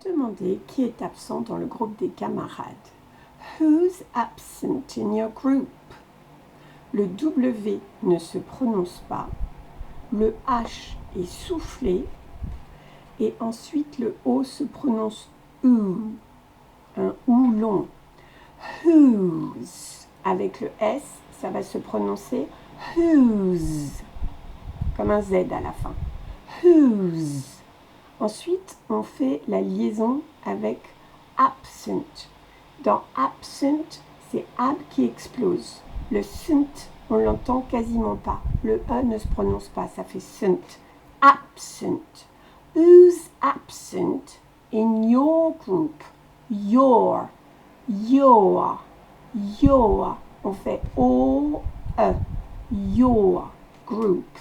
Demandez qui est absent dans le groupe des camarades. Who's absent in your group? Le W ne se prononce pas. Le H est soufflé. Et ensuite, le O se prononce OU. Un OU long. Whose. Avec le S, ça va se prononcer whose. Comme un Z à la fin. Whose. Ensuite, on fait la liaison avec absent. Dans absent, c'est ab qui explose. Le sunt, on l'entend quasiment pas. Le E ne se prononce pas, ça fait sunt. Absent. Who's absent in your group? Your. Your. Your. On fait O-E. Your group.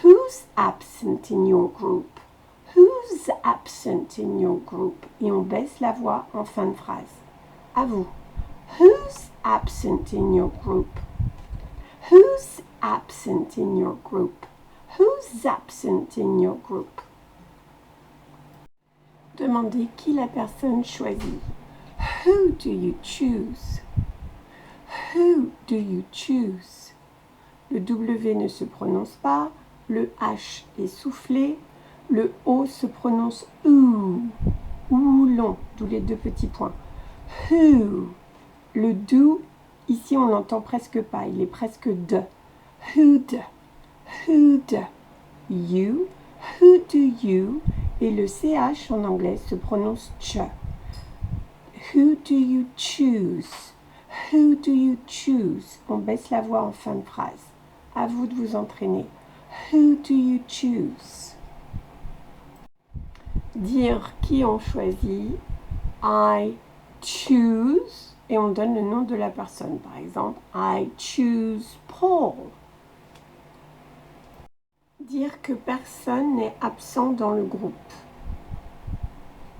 Who's absent in your group? Who's absent in your group? Et on baisse la voix en fin de phrase. À vous. Who's absent in your group? Who's absent in your group? Who's absent in your group? Demandez qui la personne choisit. Who do you choose? Who do you choose? Le W ne se prononce pas, le H est soufflé, le O se prononce OU, OU long, d'où les deux petits points. Who. Le do, ici on l'entend presque pas, il est presque de. Who'd. Who'd. You. Who do you. Et le CH en anglais se prononce ch. Who do you choose? Who do you choose? On baisse la voix en fin de phrase. À vous de vous entraîner. Who do you choose? Dire qui on choisit. I choose. Et on donne le nom de la personne. Par exemple, I choose Paul. Dire que personne n'est absent dans le groupe.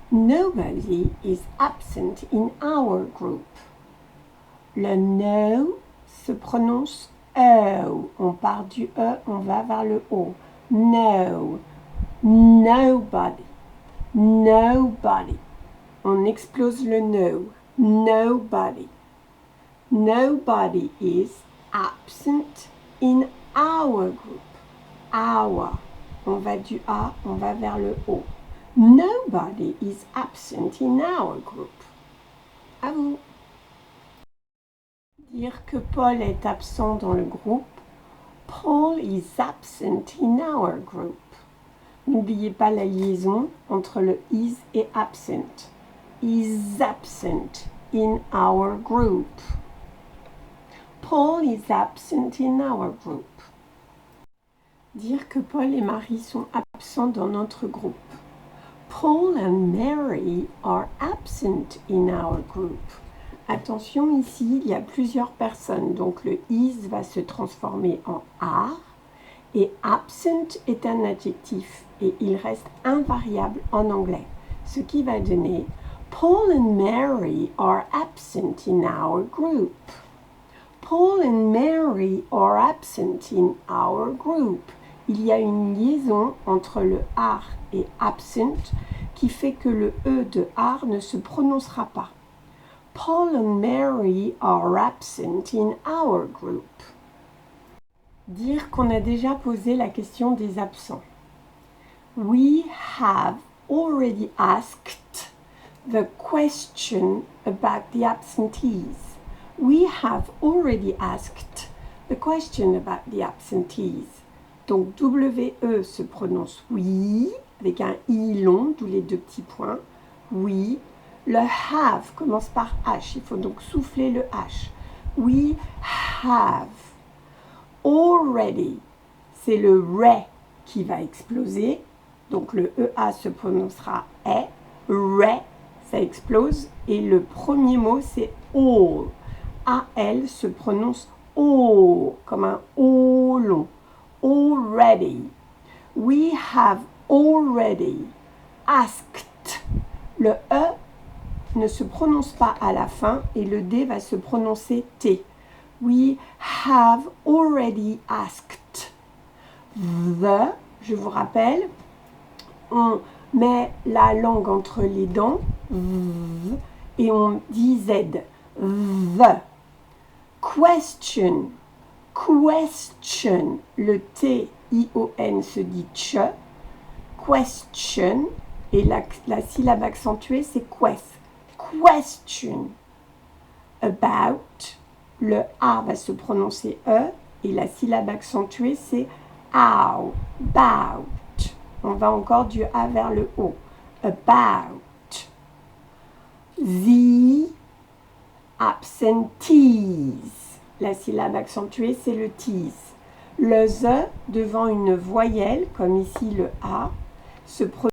Nobody is absent in our group. Le no se prononce O. On part du E, on va vers le O. No. Nobody. Nobody. On explose le no. Nobody. Nobody is absent in our group. Our. On va du A, on va vers le O. Nobody is absent in our group. À vous. Dire que Paul est absent dans le groupe. Paul is absent in our group. N'oubliez pas la liaison entre le is et absent. Is absent in our group. Paul is absent in our group. Dire que Paul et Marie sont absents dans notre groupe. Paul and Mary are absent in our group. Attention, ici, il y a plusieurs personnes, donc le is va se transformer en are, et absent est un adjectif, et il reste invariable en anglais, ce qui va donner Paul and Mary are absent in our group. Paul and Mary are absent in our group. Il y a une liaison entre le are et absent qui fait que le E de are ne se prononcera pas. Paul and Mary are absent in our group. Dire qu'on a déjà posé la question des absents. We have already asked the question about the absentees. We have already asked the question about the absentees. Donc W-E se prononce oui, avec un I long, d'où les deux petits points. Oui. Le have commence par H, il faut donc souffler le H. We have. Already, c'est le re qui va exploser. Donc le EA se prononcera E. Re, ça explose. Et le premier mot, c'est all. AL se prononce O, comme un O long. Already. We have already asked. Le E ne se prononce pas à la fin et le D va se prononcer T. We have already asked. The, je vous rappelle, on met la langue entre les dents et on dit Z. The. Question. Question. Le T-I-O-N se dit ch. Question. Et la syllabe accentuée, c'est quest. Question. About. Le A va se prononcer E. Et la syllabe accentuée, c'est ow. About. On va encore du A vers le O. About. The absentees. La syllabe accentuée, c'est le tease. Le Z devant une voyelle, comme ici le A, se prononce